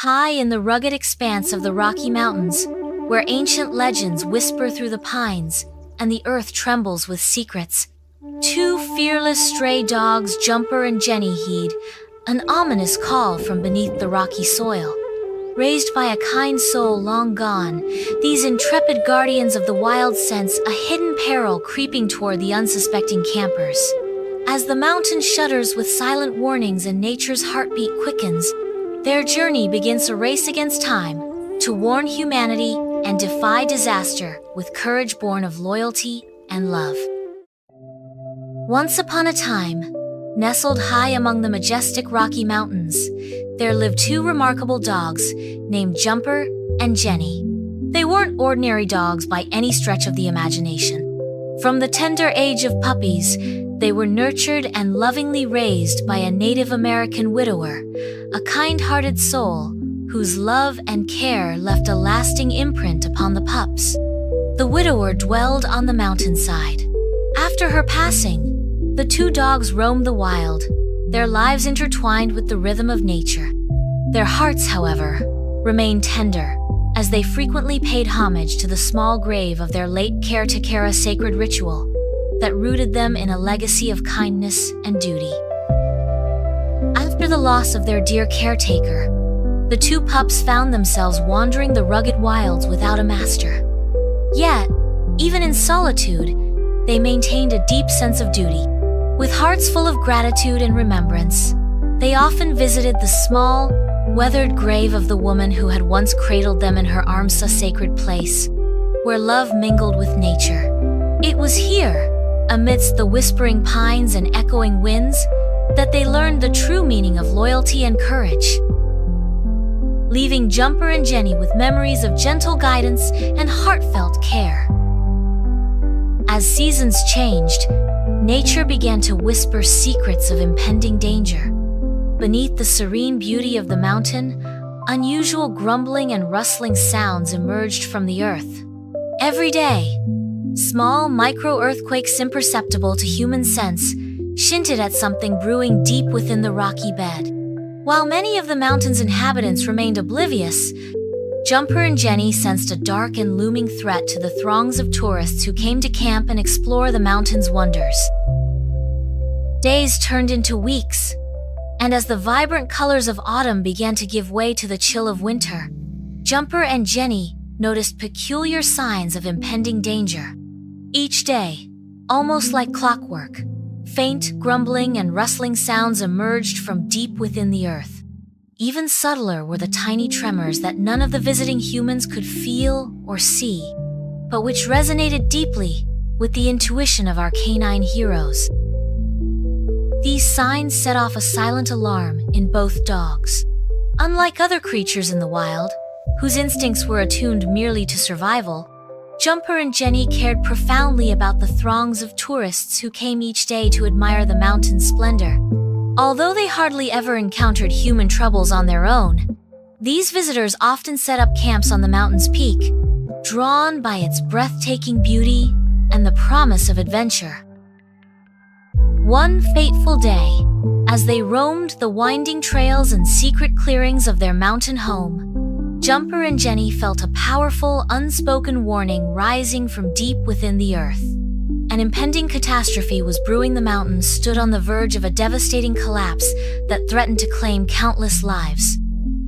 High in the rugged expanse of the Rocky Mountains, where ancient legends whisper through the pines and the earth trembles with secrets, two fearless stray dogs, Jumper and Jenny, heed an ominous call from beneath the rocky soil. Raised by a kind soul long gone, these intrepid guardians of the wild sense a hidden peril creeping toward the unsuspecting campers. As the mountain shudders with silent warnings and nature's heartbeat quickens, their journey begins a race against time to warn humanity and defy disaster with courage born of loyalty and love. Once upon a time, nestled high among the majestic Rocky Mountains, there lived two remarkable dogs named Jumper and Jenny. They weren't ordinary dogs by any stretch of the imagination. From the tender age of puppies, they were nurtured and lovingly raised by a Native American widower, a kind-hearted soul whose love and care left a lasting imprint upon the pups. The widower dwelled on the mountainside. After her passing, the two dogs roamed the wild, their lives intertwined with the rhythm of nature. Their hearts, however, remained tender, as they frequently paid homage to the small grave of their late caretaker, a sacred ritual that rooted them in a legacy of kindness and duty. After the loss of their dear caretaker, the two pups found themselves wandering the rugged wilds without a master. Yet, even in solitude, they maintained a deep sense of duty. With hearts full of gratitude and remembrance, they often visited the small, weathered grave of the woman who had once cradled them in her arms, a sacred place where love mingled with nature. It was here, amidst the whispering pines and echoing winds, that they learned the true meaning of loyalty and courage, leaving Jumper and Jenny with memories of gentle guidance and heartfelt care. As seasons changed, nature began to whisper secrets of impending danger. Beneath the serene beauty of the mountain, unusual grumbling and rustling sounds emerged from the earth. Every day, small micro-earthquakes imperceptible to human sense hinted at something brewing deep within the rocky bed. While many of the mountain's inhabitants remained oblivious, Jumper and Jenny sensed a dark and looming threat to the throngs of tourists who came to camp and explore the mountain's wonders. Days turned into weeks, and as the vibrant colors of autumn began to give way to the chill of winter, Jumper and Jenny noticed peculiar signs of impending danger. Each day, almost like clockwork, faint grumbling and rustling sounds emerged from deep within the earth. Even subtler were the tiny tremors that none of the visiting humans could feel or see, but which resonated deeply with the intuition of our canine heroes. These signs set off a silent alarm in both dogs. Unlike other creatures in the wild, whose instincts were attuned merely to survival, Jumper and Jenny cared profoundly about the throngs of tourists who came each day to admire the mountain's splendor. Although they hardly ever encountered human troubles on their own, these visitors often set up camps on the mountain's peak, drawn by its breathtaking beauty and the promise of adventure. One fateful day, as they roamed the winding trails and secret clearings of their mountain home, Jumper and Jenny felt a powerful, unspoken warning rising from deep within the earth. An impending catastrophe was brewing. The mountain stood on the verge of a devastating collapse that threatened to claim countless lives.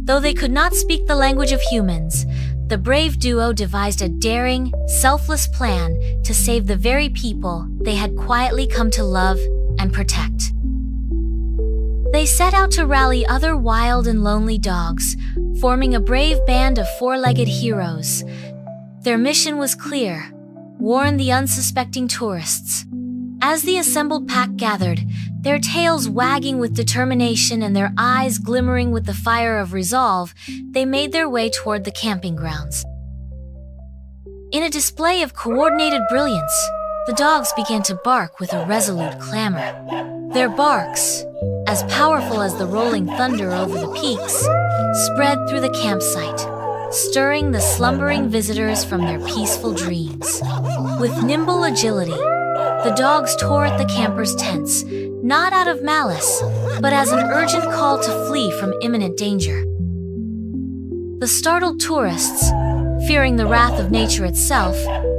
Though they could not speak the language of humans, the brave duo devised a daring, selfless plan to save the very people they had quietly come to love and protect. They set out to rally other wild and lonely dogs, forming a brave band of four-legged heroes. Their mission was clear: warn the unsuspecting tourists. As the assembled pack gathered, their tails wagging with determination and their eyes glimmering with the fire of resolve, they made their way toward the camping grounds. In a display of coordinated brilliance, the dogs began to bark with a resolute clamor. Their barks, as powerful as the rolling thunder over the peaks, spread through the campsite, stirring the slumbering visitors from their peaceful dreams. With nimble agility, the dogs tore at the campers' tents, not out of malice, but as an urgent call to flee from imminent danger. The startled tourists, fearing the wrath of nature itself,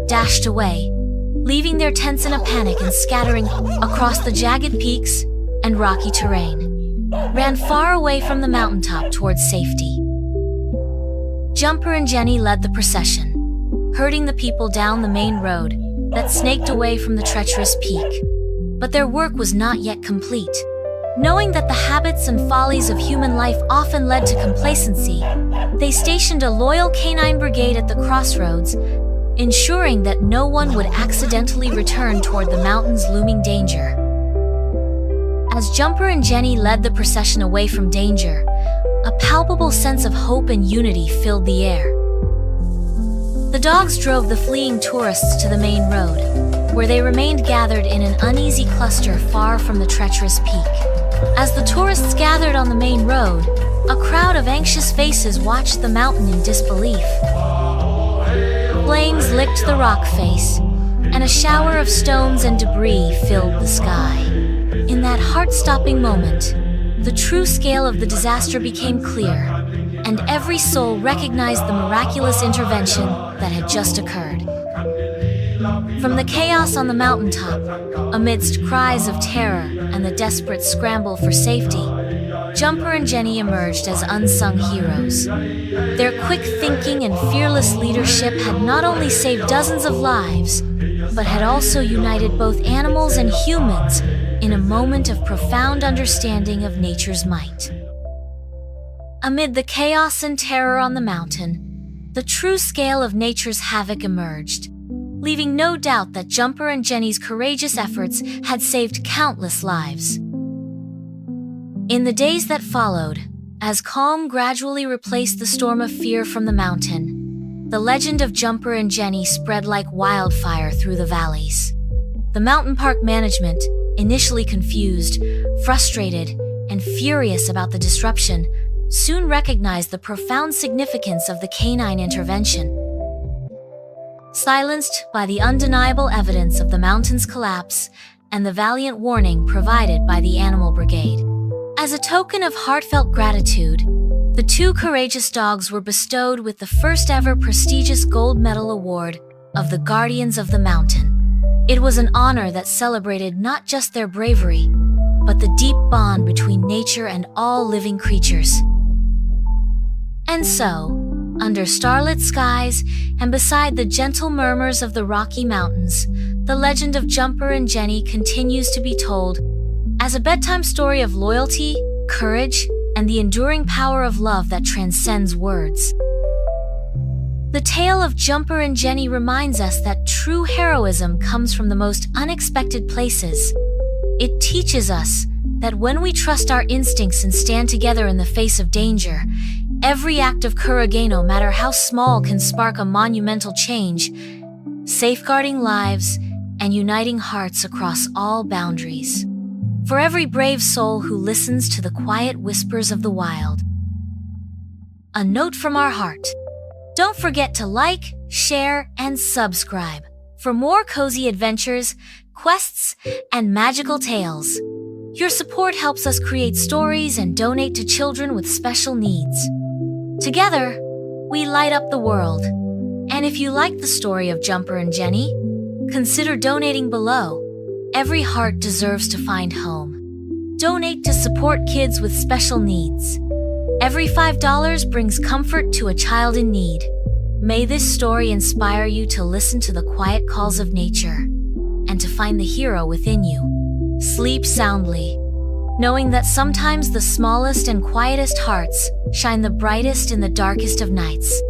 dashed away, leaving their tents in a panic and scattering across the jagged peaks and rocky terrain, ran far away from the mountaintop towards safety. Jumper and Jenny led the procession, herding the people down the main road that snaked away from the treacherous peak. But their work was not yet complete. Knowing that the habits and follies of human life often led to complacency, they stationed a loyal canine brigade at the crossroads, ensuring that no one would accidentally return toward the mountain's looming danger. As Jumper and Jenny led the procession away from danger, a palpable sense of hope and unity filled the air. The dogs drove the fleeing tourists to the main road, where they remained gathered in an uneasy cluster far from the treacherous peak. As the tourists gathered on the main road, a crowd of anxious faces watched the mountain in disbelief. Flames licked the rock face, and a shower of stones and debris filled the sky. In that heart-stopping moment, the true scale of the disaster became clear, and every soul recognized the miraculous intervention that had just occurred. From the chaos on the mountaintop, amidst cries of terror and the desperate scramble for safety, Jumper and Jenny emerged as unsung heroes. Their quick thinking and fearless leadership had not only saved dozens of lives, but had also united both animals and humans in a moment of profound understanding of nature's might. Amid the chaos and terror on the mountain, the true scale of nature's havoc emerged, leaving no doubt that Jumper and Jenny's courageous efforts had saved countless lives. In the days that followed, as calm gradually replaced the storm of fear from the mountain, the legend of Jumper and Jenny spread like wildfire through the valleys. The mountain park management, initially confused, frustrated, and furious about the disruption, soon recognized the profound significance of the canine intervention. Silenced by the undeniable evidence of the mountain's collapse and the valiant warning provided by the animal brigade. As a token of heartfelt gratitude, the two courageous dogs were bestowed with the first-ever prestigious gold medal award of the Guardians of the Mountain. It was an honor that celebrated not just their bravery, but the deep bond between nature and all living creatures. And so, under starlit skies and beside the gentle murmurs of the Rocky Mountains, the legend of Jumper and Jenny continues to be told as a bedtime story of loyalty, courage, and the enduring power of love that transcends words. The tale of Jumper and Jenny reminds us that true heroism comes from the most unexpected places. It teaches us that when we trust our instincts and stand together in the face of danger, every act of courage, no matter how small, can spark a monumental change, safeguarding lives and uniting hearts across all boundaries. For every brave soul who listens to the quiet whispers of the wild. A note from our heart. Don't forget to like, share, and subscribe for more cozy adventures, quests, and magical tales. Your support helps us create stories and donate to children with special needs. Together, we light up the world. And if you like the story of Jumper and Jenny, consider donating below. Every heart deserves to find home. Donate to support kids with special needs. Every $5 brings comfort to a child in need. May this story inspire you to listen to the quiet calls of nature and to find the hero within you. Sleep soundly, knowing that sometimes the smallest and quietest hearts shine the brightest in the darkest of nights.